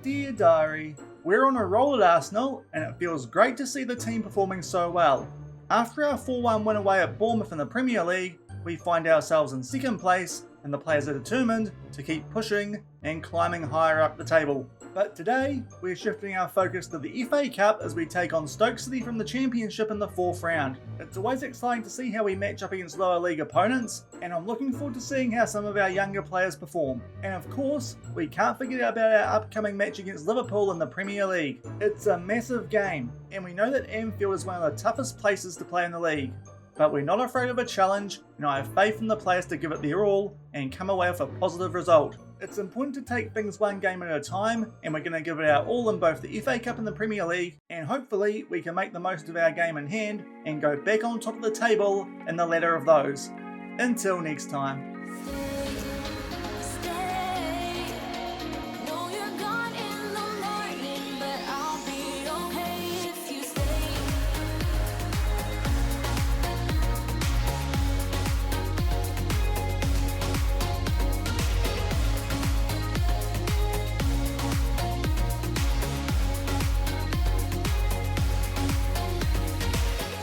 Dear Diary, we're on a roll at Arsenal and it feels great to see the team performing so well. After our 4-1 win away at Bournemouth in the Premier League, we find ourselves in second place and the players are determined to keep pushing and climbing higher up the table. But today, we're shifting our focus to the FA Cup as we take on Stoke City from the Championship in the 4th round. It's always exciting to see how we match up against lower league opponents, and I'm looking forward to seeing how some of our younger players perform. And of course, we can't forget about our upcoming match against Liverpool in the Premier League. It's a massive game, and we know that Anfield is one of the toughest places to play in the league. But we're not afraid of a challenge, and I have faith in the players to give it their all and come away with a positive result. It's important to take things one game at a time, and we're going to give it our all in both the FA Cup and the Premier League, and hopefully we can make the most of our game in hand and go back on top of the table in the ladder of those. Until next time.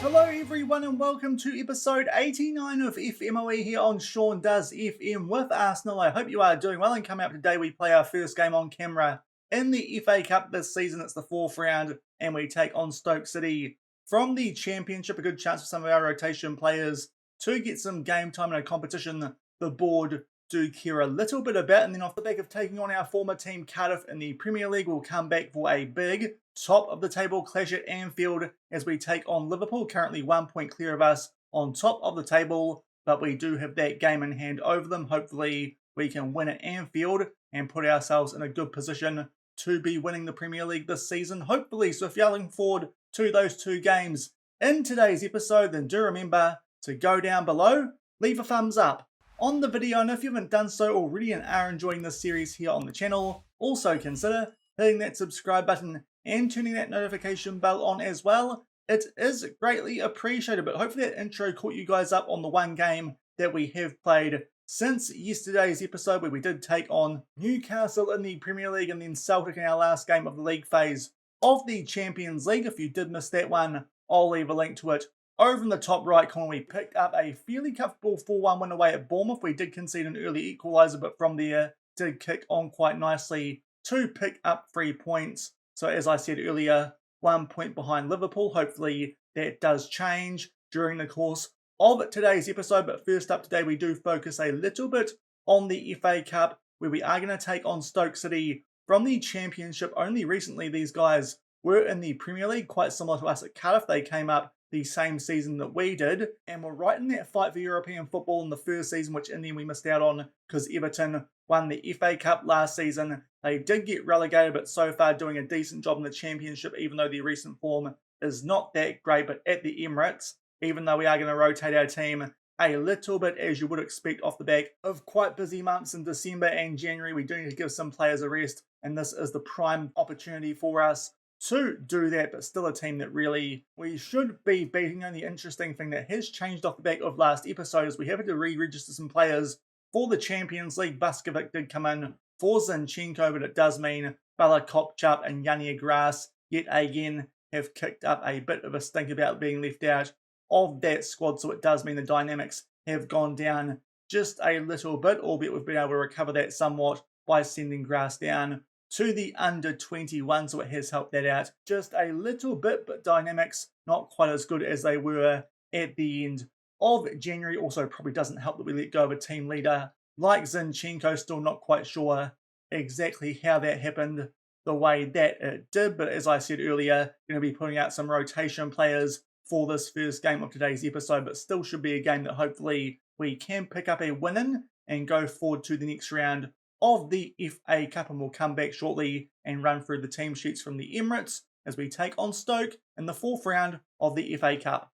Hello everyone and welcome to episode 89 of FMOE here on Shaun Does FM with Arsenal. I hope you are doing well, and coming up today we play our first game on camera in the FA Cup this season. It's the 4th round and we take on Stoke City from the Championship. A good chance for some of our rotation players to get some game time in a competition the board do care a little bit about. And then off the back of taking on our former team Cardiff in the Premier League, we'll come back for a big top of the table clash at Anfield as we take on Liverpool, currently 1 point clear of us on top of the table, but we do have that game in hand over them. Hopefully we can win at Anfield and put ourselves in a good position to be winning the Premier League this season, hopefully. So if you're looking forward to those two games in today's episode, then do remember to go down below, leave a thumbs up on the video, and if you haven't done so already and are enjoying this series here on the channel, also consider hitting that subscribe button and turning that notification bell on as well. It is greatly appreciated, but hopefully that intro caught you guys up on the one game that we have played since yesterday's episode, where we did take on Newcastle in the Premier League and then Celtic in our last game of the league phase of the Champions League. If you did miss that one, I'll leave a link to it over in the top right corner. We picked up a fairly comfortable 4-1 win away at Bournemouth. We did concede an early equaliser, but from there did kick on quite nicely to pick up 3 points. So as I said earlier, 1 point behind Liverpool. Hopefully that does change during the course of today's episode. But first up today, we do focus a little bit on the FA Cup, where we are going to take on Stoke City from the Championship. Only recently these guys were in the Premier League, quite similar to us at Cardiff. They came up the same season that we did, and were right in that fight for European football in the first season, which in the end we missed out on because Everton won the FA Cup last season. They did get relegated, but so far doing a decent job in the Championship, even though their recent form is not that great. But at the Emirates, even though we are going to rotate our team a little bit, as you would expect off the back of quite busy months in December and January, we do need to give some players a rest, and this is the prime opportunity for us to do that. But still a team that really we should be beating. The only interesting thing that has changed off the back of last episode is we have to re-register some players for the Champions League. Buskovic did come in for Zinchenko, but it does mean Bala Kopchap and Yanni Grass yet again have kicked up a bit of a stink about being left out of that squad. So it does mean the dynamics have gone down just a little bit, albeit we've been able to recover that somewhat by sending Grass down to the under 21, so it has helped that out just a little bit, but dynamics not quite as good as they were at the end of January. Also probably doesn't help that we let go of a team leader like Zinchenko. Still not quite sure exactly how that happened the way that it did, but as I said earlier, going to be putting out some rotation players for this first game of today's episode, but still should be a game that hopefully we can pick up a win in and go forward to the next round of the FA Cup. And we'll come back shortly and run through the team sheets from the Emirates as we take on Stoke in the 4th round of the FA Cup.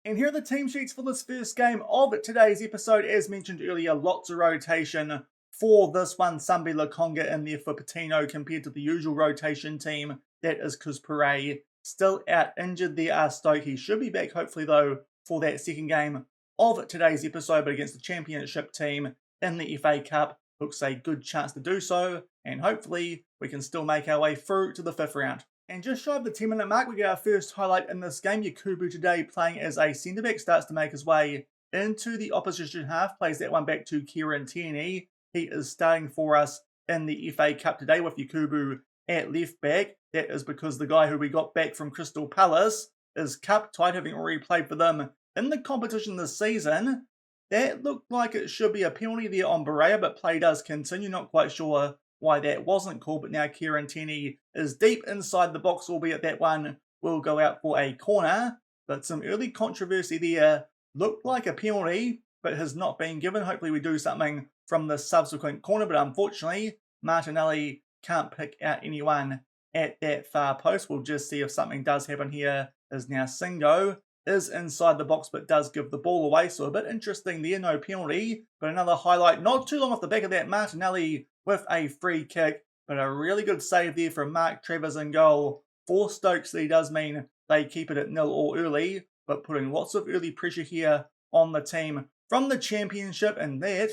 And here are the team sheets for this first game of today's episode. As mentioned earlier, lots of rotation for this one. Sambi Lokonga in there for Patino compared to the usual rotation team. That is because Pere still out injured there. Stoke, he should be back hopefully though for that second game of today's episode, but against the Championship team in the FA Cup. looks a good chance to do so, and hopefully we can still make our way through to the 5th round. And just shy of the 10-minute mark, we get our first highlight in this game. Yakubu today playing as a centre-back starts to make his way into the opposition half, plays that one back to Kieran Tierney. He is starting for us in the FA Cup today with Yakubu at left back. That is because the guy who we got back from Crystal Palace is cup tied, having already played for them in the competition this season. That looked like it should be a penalty there on Barea, but play does continue. Not quite sure why that wasn't called, but now Kieran Tierney is deep inside the box, albeit that one will go out for a corner. But some early controversy there. Looked like a penalty, but has not been given. Hopefully we do something from the subsequent corner, but unfortunately Martinelli can't pick out anyone at that far post. We'll just see if something does happen here. As now Singo is inside the box but does give the ball away, so a bit interesting there, no penalty. But another highlight not too long off the back of that, Martinelli with a free kick, but a really good save there from Mark Travers in goal. For Stoke City does mean they keep it at 0 or early, but putting lots of early pressure here on the team from the Championship, and that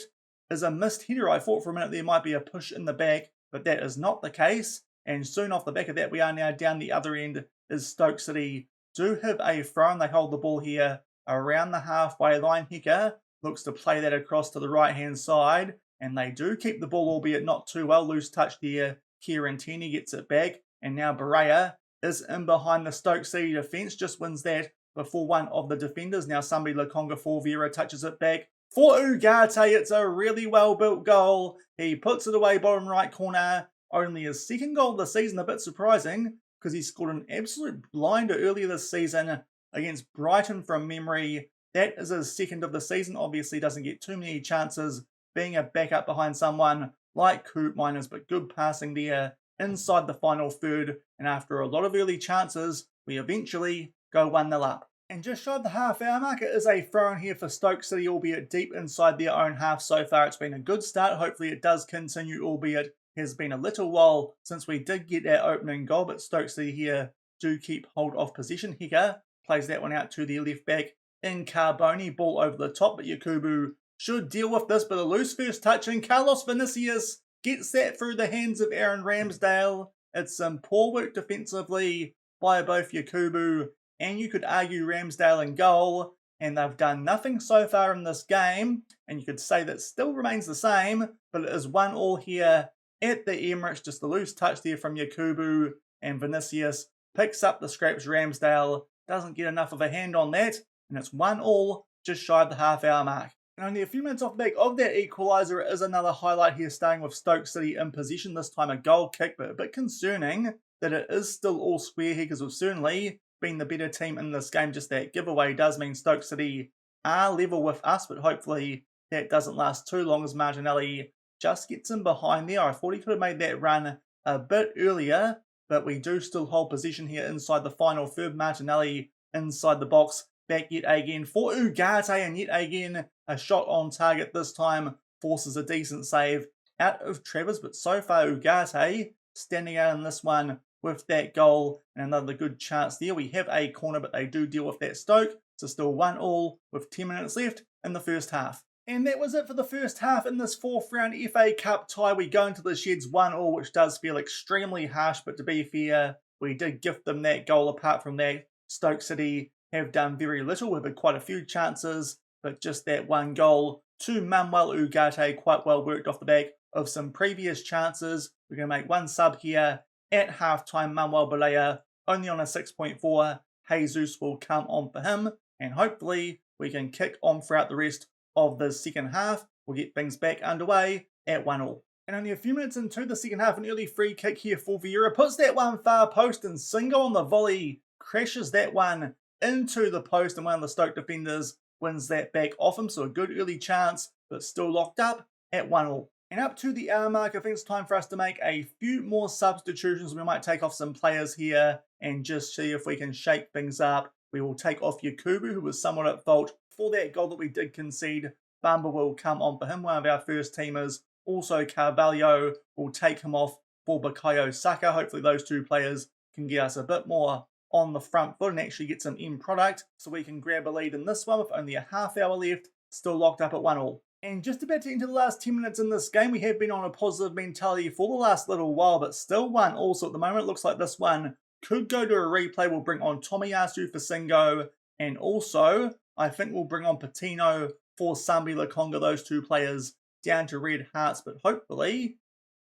is a missed header. I thought for a minute there might be a push in the back, but that is not the case. And soon off the back of that, we are now down the other end as Stoke City do have a throw, and they hold the ball here around the halfway line. Hicker looks to play that across to the right-hand side, and they do keep the ball, albeit not too well. Loose touch there. Kieran Tierney gets it back, and now Barea is in behind the Stoke City defence, just wins that before one of the defenders. Now somebody Lokonga for Vieira touches it back for Ugarte. It's a really well-built goal. He puts it away bottom right corner. Only his second goal of the season, a bit surprising, because he scored an absolute blinder earlier this season against Brighton from memory. That is his second of the season. Obviously doesn't get too many chances being a backup behind someone like Coop Miners, but good passing there inside the final third. And after a lot of early chances, we eventually go 1-0 up. And just shy of the half-hour mark, it is a throw-in here for Stoke City, albeit deep inside their own half so far. It's been a good start. Hopefully it does continue, albeit has been a little while since we did get our opening goal, but Stoke City here do keep hold of possession. Hicker plays that one out to the left back in Carboni. Ball over the top, but Yakubu should deal with this, but a loose first touch, and Carlos Vinicius gets that through the hands of Aaron Ramsdale. It's some poor work defensively by both Yakubu and you could argue Ramsdale in goal, and they've done nothing so far in this game, and you could say that still remains the same, but it is 1-1 here at the Emirates. Just a loose touch there from Yakubu, and Vinicius picks up the scraps. Ramsdale doesn't get enough of a hand on that, and it's 1-1 just shy of the half-hour mark. And only a few minutes off the back of that equaliser, it is another highlight here, staying with Stoke City in possession, this time a goal kick, but a bit concerning that it is still all square here, because we've certainly been the better team in this game. Just that giveaway does mean Stoke City are level with us, but hopefully that doesn't last too long, as Martinelli just gets in behind there. I thought he could have made that run a bit earlier, but we do still hold position here inside the final third. Martinelli inside the box, back yet again for Ugarte, and yet again a shot on target. This time forces a decent save out of Travers, but so far Ugarte standing out in this one with that goal, and another good chance there. We have a corner, but they do deal with that Stoke, so still 1-1 with 10 minutes left in the first half. And that was it for the first half in this fourth round FA Cup tie. We go into the sheds 1-1, which does feel extremely harsh, but to be fair, we did gift them that goal. Apart from that, Stoke City have done very little. We've had quite a few chances, but just that one goal to Manuel Ugarte, quite well worked off the back of some previous chances. We're going to make one sub here at halftime. Manuel Balea only on a 6.4. Jesus will come on for him, and hopefully we can kick on throughout the rest of the second half. We'll get things back underway at 1-1. And only a few minutes into the second half, an early free kick here for Vieira. Puts that one far post, and Singo on the volley crashes that one into the post, and one of the Stoke defenders wins that back off him. So a good early chance, but still locked up at 1-1. And up to the hour mark, I think it's time for us to make a few more substitutions. We might take off some players here and just see if we can shake things up. We will take off Yakubu, who was somewhat at fault for that goal that we did concede. Bamba will come on for him, one of our first teamers. Also, Carvalho will take him off for Bukayo Saka. Hopefully those two players can get us a bit more on the front foot and actually get some end product, so we can grab a lead in this one with only a half hour left, still locked up at 1-1. And just about to enter the last 10 minutes in this game, we have been on a positive mentality for the last little while, but still 1-all. So at the moment, it looks like this one could go to a replay. We'll bring on Tomiyasu for Singo, and also I think we'll bring on Patino for Sambi Lakonga, those two players down to red hearts, but hopefully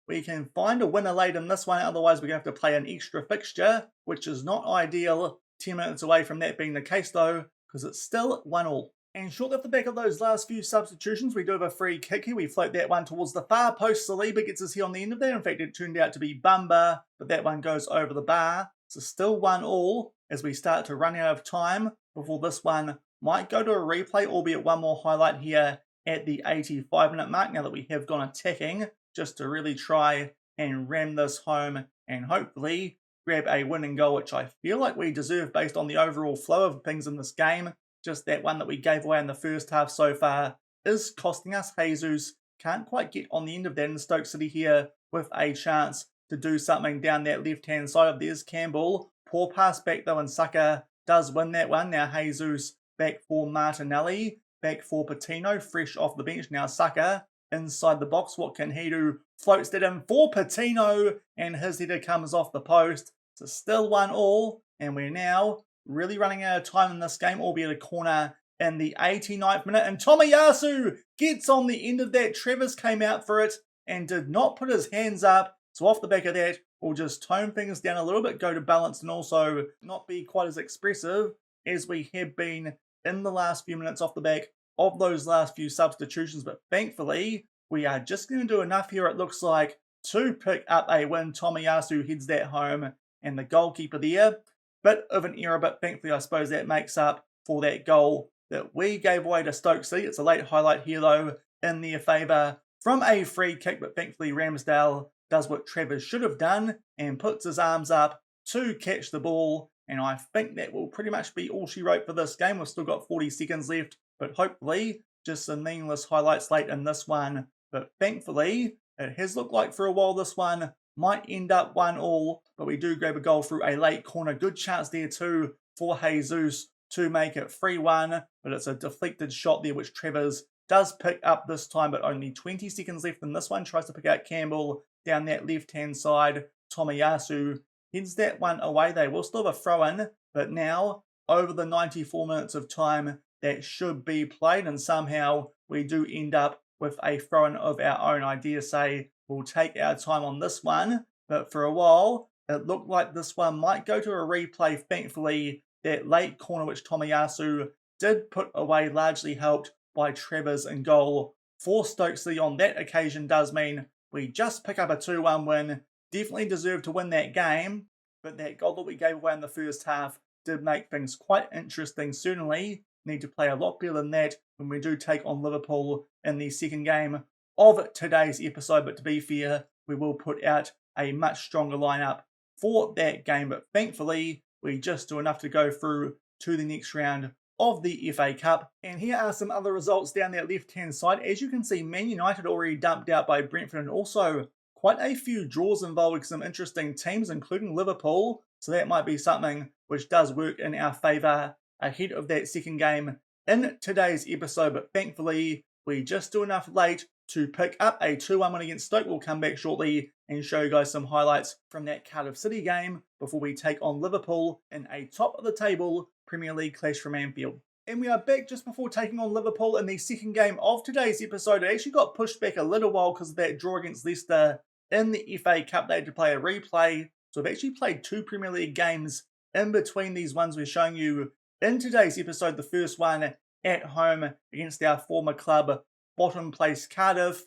we can find a winner late in this one. Otherwise, we're going to have to play an extra fixture, which is not ideal. 10 minutes away from that being the case though, because it's still 1-all. And shortly off the back of those last few substitutions, we do have a free kick here. We float that one towards the far post. Saliba gets us here on the end of that. In fact, it turned out to be Bamba, but that one goes over the bar. So still 1-all as we start to run out of time before this one might go to a replay, albeit one more highlight here at the 85-minute mark now that we have gone attacking, just to really try and ram this home and hopefully grab a winning goal, which I feel like we deserve based on the overall flow of things in this game. Just that one that we gave away in the first half so far is costing us. Jesus can't quite get on the end of that, in Stoke City here with a chance to do something down that left-hand side. There's Campbell. Poor pass back though, and Saka does win that one. Now Jesus back for Martinelli, back for Patino, fresh off the bench. Now Saka inside the box. What can he do? Floats that in for Patino, and his header comes off the post. So still 1-all, and we're now really running out of time in this game, albeit a corner in the 89th minute. And Tomiyasu gets on the end of that. Travis came out for it and did not put his hands up. So off the back of that, we'll just tone things down a little bit, go to balance, and also not be quite as expressive as we have been in the last few minutes off the back of those last few substitutions. But thankfully, we are just going to do enough here, it looks like, to pick up a win. Tomiyasu heads that home, and the goalkeeper there, bit of an error, but thankfully I suppose that makes up for that goal that we gave away to Stoke City. It's a late highlight here though in their favour from a free kick, but thankfully Ramsdale does what Travers should have done and puts his arms up to catch the ball, and I think that will pretty much be all she wrote for this game. We've still got 40 seconds left, but hopefully just some meaningless highlights late in this one. But thankfully it has looked like for a while this one might end up 1-all, but we do grab a goal through a late corner. Good chance there too for Jesus to make it 3-1, but it's a deflected shot there which Travers does pick up this time, but only 20 seconds left in this one. Tries to pick out Campbell down that left-hand side. Tomiyasu heads that one away. They will still have a throw-in, but now over the 94 minutes of time that should be played, and somehow we do end up with a throw-in of our own. I dare say we'll take our time on this one, but for a while it looked like this one might go to a replay. Thankfully, that late corner which Tomiyasu did put away, largely helped by Travers in goal for Stoke City on that occasion, does mean we just pick up a 2-1 win. Definitely deserved to win that game, but that goal that we gave away in the first half did make things quite interesting. Certainly need to play a lot better than that when we do take on Liverpool in the second game of today's episode, but to be fair, we will put out a much stronger lineup for that game. But thankfully, we just do enough to go through to the next round of the FA Cup. And here are some other results down that left-hand side. As you can see, Man United already dumped out by Brentford, and also quite a few draws involving some interesting teams, including Liverpool. So that might be something which does work in our favour ahead of that second game in today's episode. But thankfully, we just do enough late to pick up a 2-1 win against Stoke. We'll come back shortly and show you guys some highlights from that Cardiff City game before we take on Liverpool in a top-of-the-table Premier League clash from Anfield. And we are back just before taking on Liverpool in the second game of today's episode. It actually got pushed back a little while because of that draw against Leicester in the FA Cup. They had to play a replay. So we've actually played 2 Premier League games in between these ones we're showing you in today's episode. The first one at home against our former club, bottom place Cardiff.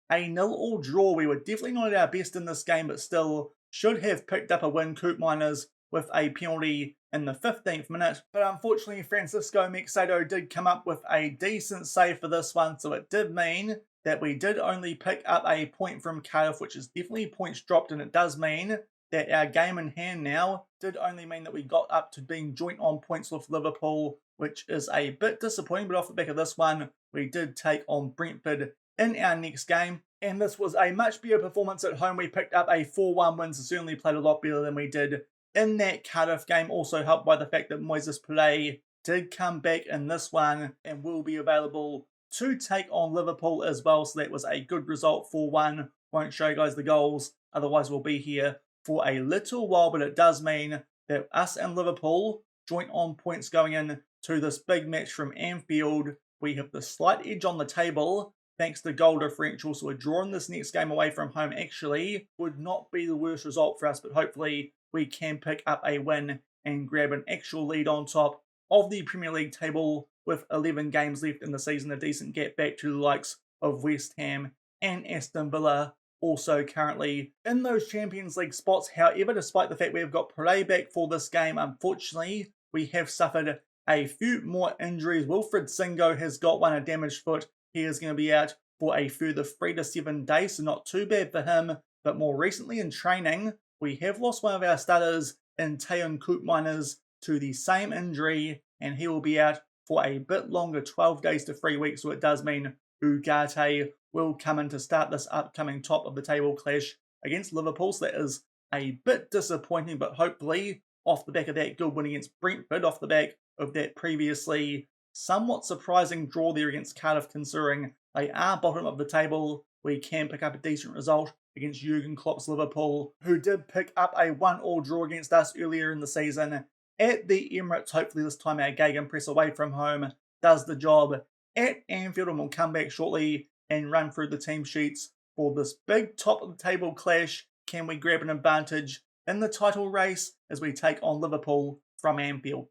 A 0-0 draw. We were definitely not at our best in this game, but still should have picked up a win. Coop Miners with a penalty in the 15th minute. But unfortunately, Francisco Mexado did come up with a decent save for this one, so it did mean that we did only pick up a point from Cardiff, which is definitely points dropped, and it does mean that our game in hand now did only mean that we got up to being joint on points with Liverpool, which is a bit disappointing. But off the back of this one, we did take on Brentford in our next game, and this was a much better performance at home. We picked up a 4-1 win, so certainly played a lot better than we did in that Cardiff game, also helped by the fact that Moises Pillay did come back in this one and will be available to take on Liverpool as well. So that was a good result for one. Won't show you guys the goals, otherwise we'll be here for a little while, but it does mean that us and Liverpool joint on points going in to this big match from Anfield. We have the slight edge on the table thanks to goal differential, so we're drawing this next game away from home. Actually would not be the worst result for us, but hopefully we can pick up a win and grab an actual lead on top of the Premier League table with 11 games left in the season. A decent gap back to the likes of West Ham and Aston Villa, also currently in those Champions League spots. However, despite the fact we've got Pele back for this game, unfortunately, we have suffered a few more injuries. Wilfred Singo has got a damaged foot. He is going to be out for a further 3 to 7 days, so not too bad for him. But more recently in training, we have lost one of our starters in Teun Koopmeiners to the same injury, and he will be out for a bit longer, 12 days to 3 weeks. So it does mean Ugarte will come in to start this upcoming top of the table clash against Liverpool. So that is a bit disappointing, but hopefully off the back of that good win against Brentford, off the back of that previously somewhat surprising draw there against Cardiff, considering they are bottom of the table, we can pick up a decent result against Jurgen Klopp's Liverpool, who did pick up a 1-1 draw against us earlier in the season at the Emirates. Hopefully this time our gegenpress away from home does the job at Anfield, and we'll come back shortly and run through the team sheets for this big top of the table clash. Can we grab an advantage in the title race as we take on Liverpool from Anfield?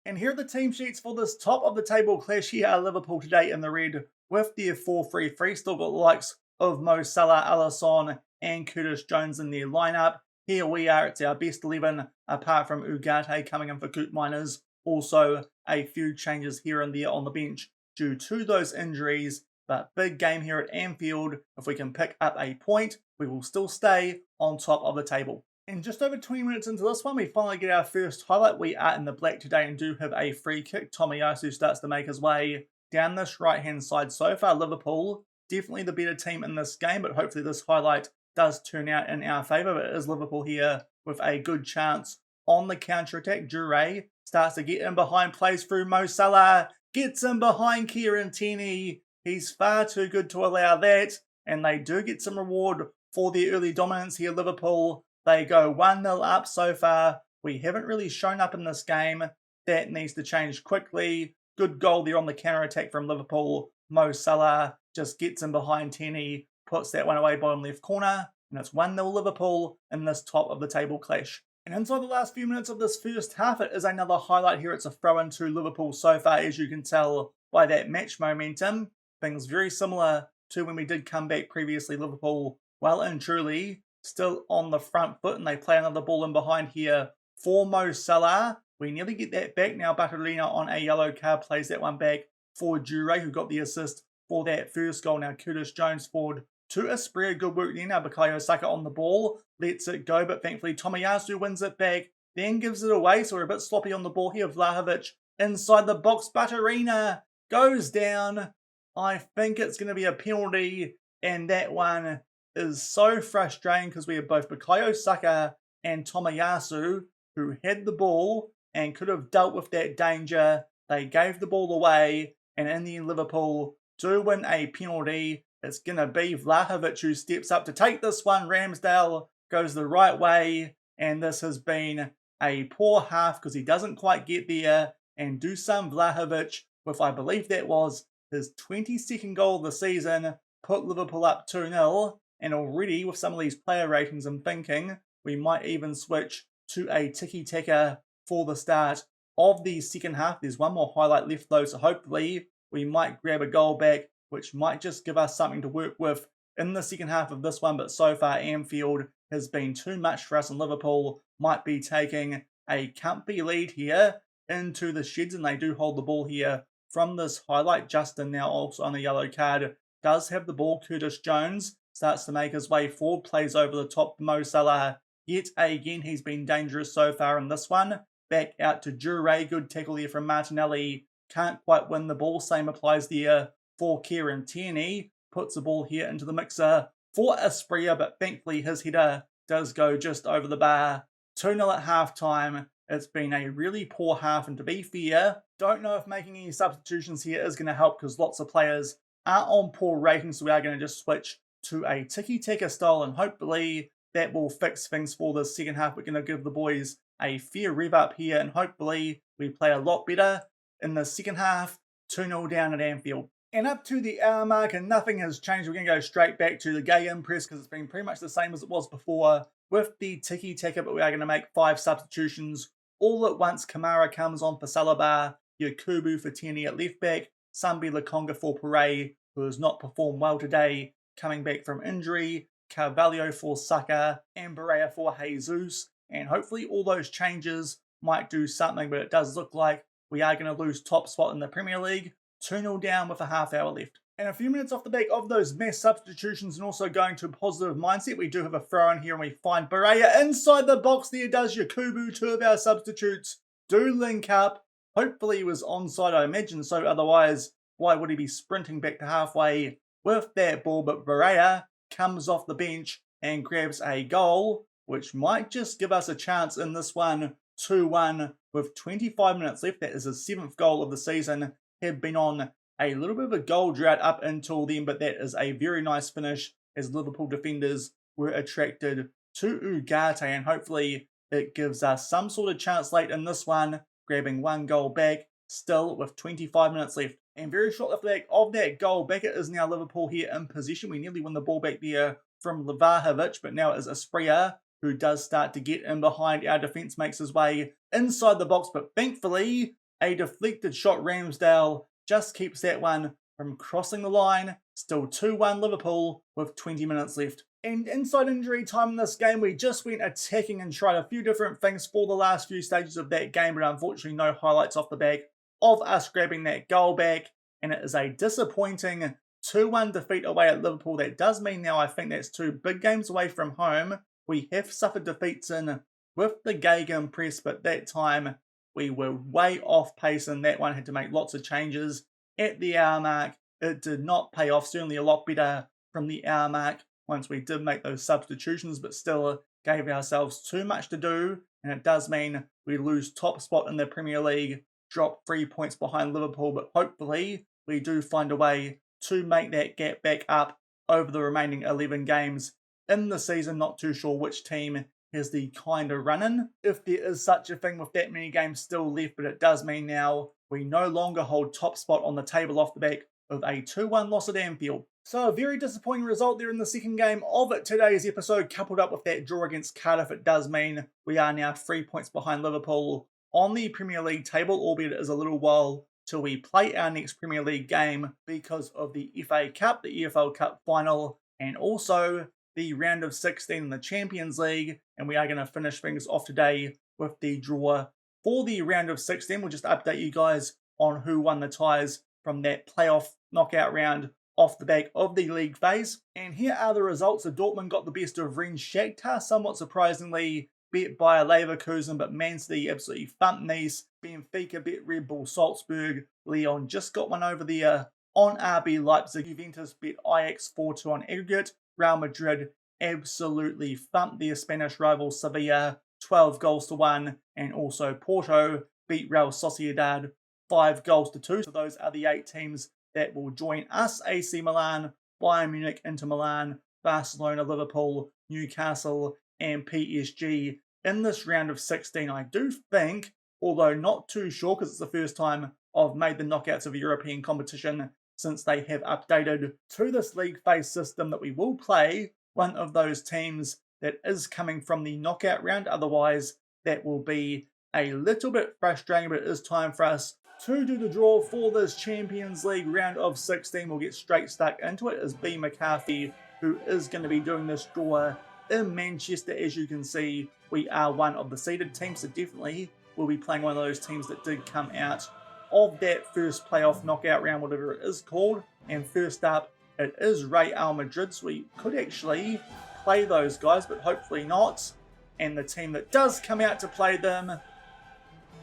And here are the team sheets for this top of the table clash. Here are Liverpool today in the red with their 4-3-3. Still got the likes of Mo Salah, Alisson and Curtis Jones in their lineup. Here we are, it's our best 11 apart from Ugarte coming in for Koopmeiners. Also a few changes here and there on the bench due to those injuries. But big game here at Anfield. If we can pick up a point, we will still stay on top of the table. And just over 20 minutes into this one, we finally get our first highlight. We are in the black today and do have a free kick. Tomiyasu starts to make his way down this right-hand side. So far, Liverpool definitely the better team in this game, but hopefully this highlight does turn out in our favour. But it is Liverpool here with a good chance on the counter-attack. Dure starts to get in behind, plays through Mo Salah, gets in behind Kieran Tierney. He's far too good to allow that, and they do get some reward for their early dominance here, Liverpool. They go 1-0 up so far. We haven't really shown up in this game. That needs to change quickly. Good goal there on the counter-attack from Liverpool. Mo Salah just gets in behind Tierney, puts that one away bottom left corner, and it's 1-0 Liverpool in this top of the table clash. And inside the last few minutes of this first half, it is another highlight here. It's a throw-in to Liverpool so far, as you can tell by that match momentum. Things very similar to when we did come back previously. Liverpool, well and truly, still on the front foot, and they play another ball in behind here for Mo Salah. We nearly get that back now. Baturina on a yellow card plays that one back for Dure, who got the assist for that first goal. Now Curtis Jones forward to Asprilla. Good work there. Now Bukayo Saka on the ball, lets it go, but thankfully Tomiyasu wins it back, then gives it away, so we're a bit sloppy on the ball here. Vlahovic inside the box. Baturina goes down. I think it's going to be a penalty, and that one is so frustrating because we have both Bukayo Saka and Tomiyasu who had the ball and could have dealt with that danger. They gave the ball away, and in the end Liverpool do win a penalty. It's going to be Vlahovic who steps up to take this one. Ramsdale goes the right way, and this has been a poor half because he doesn't quite get there. And Dusan Vlahovic, with I believe that was his 22nd goal of the season, put Liverpool up 2-0. And already with some of these player ratings, I'm thinking we might even switch to a tiki-taka for the start of the second half. There's one more highlight left though, so hopefully we might grab a goal back, which might just give us something to work with in the second half of this one. But so far Anfield has been too much for us, and Liverpool might be taking a comfy lead here into the sheds, and they do hold the ball here from this highlight. Justin now also on a yellow card does have the ball. Curtis Jones starts to make his way forward, plays over the top to Mo Salah. Yet again, he's been dangerous so far in this one. Back out to Dure, good tackle there from Martinelli. Can't quite win the ball, same applies there for Kieran Tierney. Puts the ball here into the mixer for Asprilla, but thankfully his header does go just over the bar. 2-0 at half-time. It's been a really poor half, and to be fair, don't know if making any substitutions here is going to help because lots of players are on poor ratings, so we are going to just switch to a tiki-taka style, and hopefully that will fix things for the second half. We're going to give the boys a fair rev up here, and hopefully we play a lot better in the second half. 2-0 down at Anfield. And up to the hour mark, and nothing has changed. We're going to go straight back to the game press because it's been pretty much the same as it was before with the tiki-taka, but we are going to make 5 substitutions. All at once, Kamara comes on for Saliba, Yakubu for Tierney at left back, Sambi Lakonga for Pare, who has not performed well today, coming back from injury, Carvalho for Saka, and Barea for Jesus. And hopefully all those changes might do something, but it does look like we are going to lose top spot in the Premier League. 2-0 down with a half hour left. And a few minutes off the back of those mass substitutions and also going to a positive mindset, we do have a throw in here and we find Barea inside the box. There does Yakubu. 2 of our substitutes do link up. Hopefully he was onside, I imagine so. Otherwise, why would he be sprinting back to halfway with that ball? But Barea comes off the bench and grabs a goal, which might just give us a chance in this one. 2-1 with 25 minutes left. That is his 7th goal of the season. Have been on a little bit of a goal drought up until then, but that is a very nice finish as Liverpool defenders were attracted to Ugarte, and hopefully it gives us some sort of chance late in this one, grabbing 1 goal back, still with 25 minutes left. And very short off the back of that goal back, it is now Liverpool here in possession. We nearly won the ball back there from Vlahovic, but now it is Asprilla who does start to get in behind our defence, makes his way inside the box, but thankfully a deflected shot, Ramsdale just keeps that one from crossing the line. Still 2-1 Liverpool with 20 minutes left. And inside injury time in this game, we just went attacking and tried a few different things for the last few stages of that game, but unfortunately no highlights off the back of us grabbing that goal back. And it is a disappointing 2-1 defeat away at Liverpool. That does mean now I think that's 2 big games away from home. We have suffered defeats in with the Gegenpress, but that time we were way off pace in that one, had to make lots of changes at the hour mark. It did not pay off, certainly a lot better from the hour mark once we did make those substitutions, but still gave ourselves too much to do, and it does mean we lose top spot in the Premier League, drop 3 points behind Liverpool, but hopefully we do find a way to make that gap back up over the remaining 11 games in the season. Not too sure which team has the kind of run-in, if there is such a thing with that many games still left, but it does mean now we no longer hold top spot on the table off the back of a 2-1 loss at Anfield. So a very disappointing result there in the second game of today's episode, coupled up with that draw against Cardiff. It does mean we are now 3 points behind Liverpool on the Premier League table, albeit it is a little while till we play our next Premier League game because of the FA Cup, the EFL Cup final, and also the round of 16 in the Champions League. And we are going to finish things off today with the draw for the round of 16. We'll just update you guys on who won the ties from that playoff knockout round off the back of the league phase. And here are the results. So Dortmund got the best of Rennes Shakhtar, somewhat surprisingly beat by Leverkusen, but Man City absolutely thumped Nice. Benfica beat Red Bull Salzburg. Lyon just got one over there on RB Leipzig. Juventus beat Ajax 4-2 on aggregate. Real Madrid absolutely thumped their Spanish rival Sevilla 12-1, and also Porto beat Real Sociedad 5-2. So those are the 8 teams that will join us: AC Milan, Bayern Munich, Inter Milan, Barcelona, Liverpool, Newcastle, and PSG in this round of 16. I do think, although not too sure because it's the first time I've made the knockouts of a European competition since they have updated to this league phase system, that we will play one of those teams that is coming from the knockout round. Otherwise, that will be a little bit frustrating, but it is time for us to do the draw for this Champions League round of 16. We'll get straight stuck into it as B. McCarthy, who is going to be doing this draw in Manchester. As you can see, we are one of the seeded teams, so definitely we'll be playing one of those teams that did come out of that first playoff knockout round, whatever it is called. And first up, it is Real Madrid, so we could actually play those guys, but hopefully not. And the team that does come out to play them,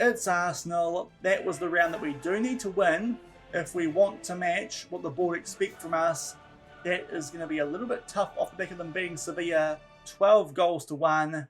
it's Arsenal. That was the round that we do need to win if we want to match what the board expect from us. That is going to be a little bit tough off the back of them beating Sevilla 12-1.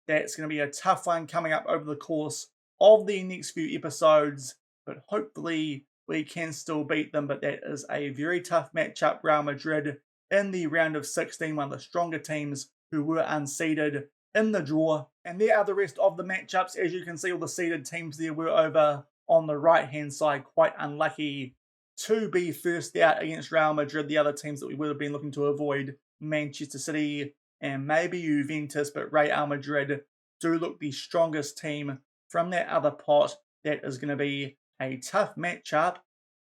That's going to be a tough one coming up over the course of the next few episodes, but hopefully we can still beat them. But that is a very tough matchup. Real Madrid in the round of 16, one of the stronger teams who were unseeded in the draw. And there are the rest of the matchups. As you can see, all the seeded teams there were over on the right-hand side. Quite unlucky to be first out against Real Madrid. The other teams that we would have been looking to avoid, Manchester City and maybe Juventus, but Real Madrid do look the strongest team from that other pot. That is going to be a tough matchup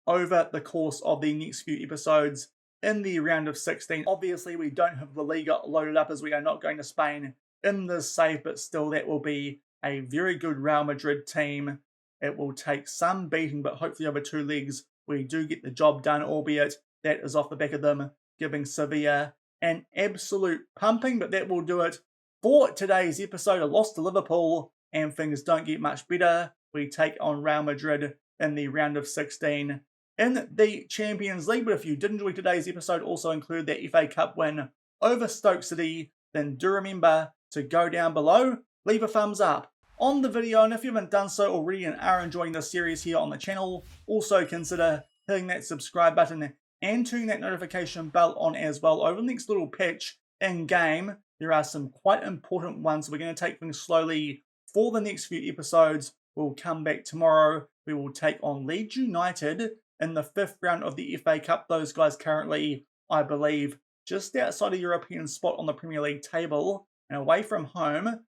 over the course of the next few episodes in the round of 16. Obviously, we don't have La Liga loaded up as we are not going to Spain in this save, but still that will be a very good Real Madrid team. It will take some beating, but hopefully over 2 legs we do get the job done, albeit that is off the back of them giving Sevilla an absolute pumping. But that will do it for today's episode. A loss to Liverpool and things don't get much better. We take on Real Madrid in the round of 16 in the Champions League. But if you did enjoy today's episode, also include that FA Cup win over Stoke City, then do remember to go down below, leave a thumbs up on the video, and if you haven't done so already and are enjoying this series here on the channel, also consider hitting that subscribe button and turning that notification bell on as well. Over the next little patch in game, there are some quite important ones. We're going to take things slowly for the next few episodes. We'll come back tomorrow. We will take on Leeds United in the 5th round of the FA Cup. Those guys currently, I believe, just outside a European spot on the Premier League table and away from home.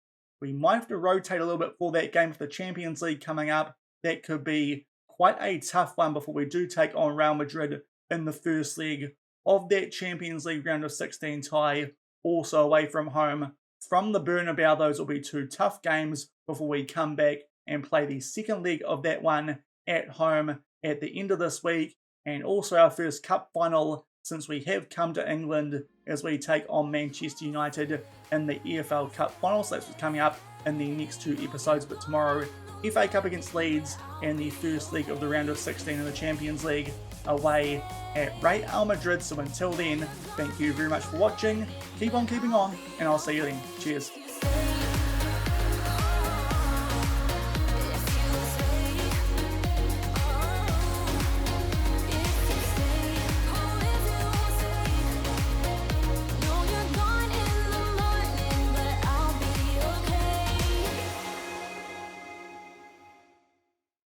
We might have to rotate a little bit for that game for the Champions League coming up. That could be quite a tough one before we do take on Real Madrid in the first leg of that Champions League round of 16 tie, also away from home from the Bernabeu. Those will be 2 tough games before we come back and play the second leg of that one at home at the end of this week, and also our first cup final since we have come to England as we take on Manchester United in the EFL Cup final. So that's what's coming up in the next 2 episodes. But tomorrow, FA Cup against Leeds and the first leg of the round of 16 in the Champions League away at Real Madrid. So until then, thank you very much for watching. Keep on keeping on, and I'll see you then. Cheers.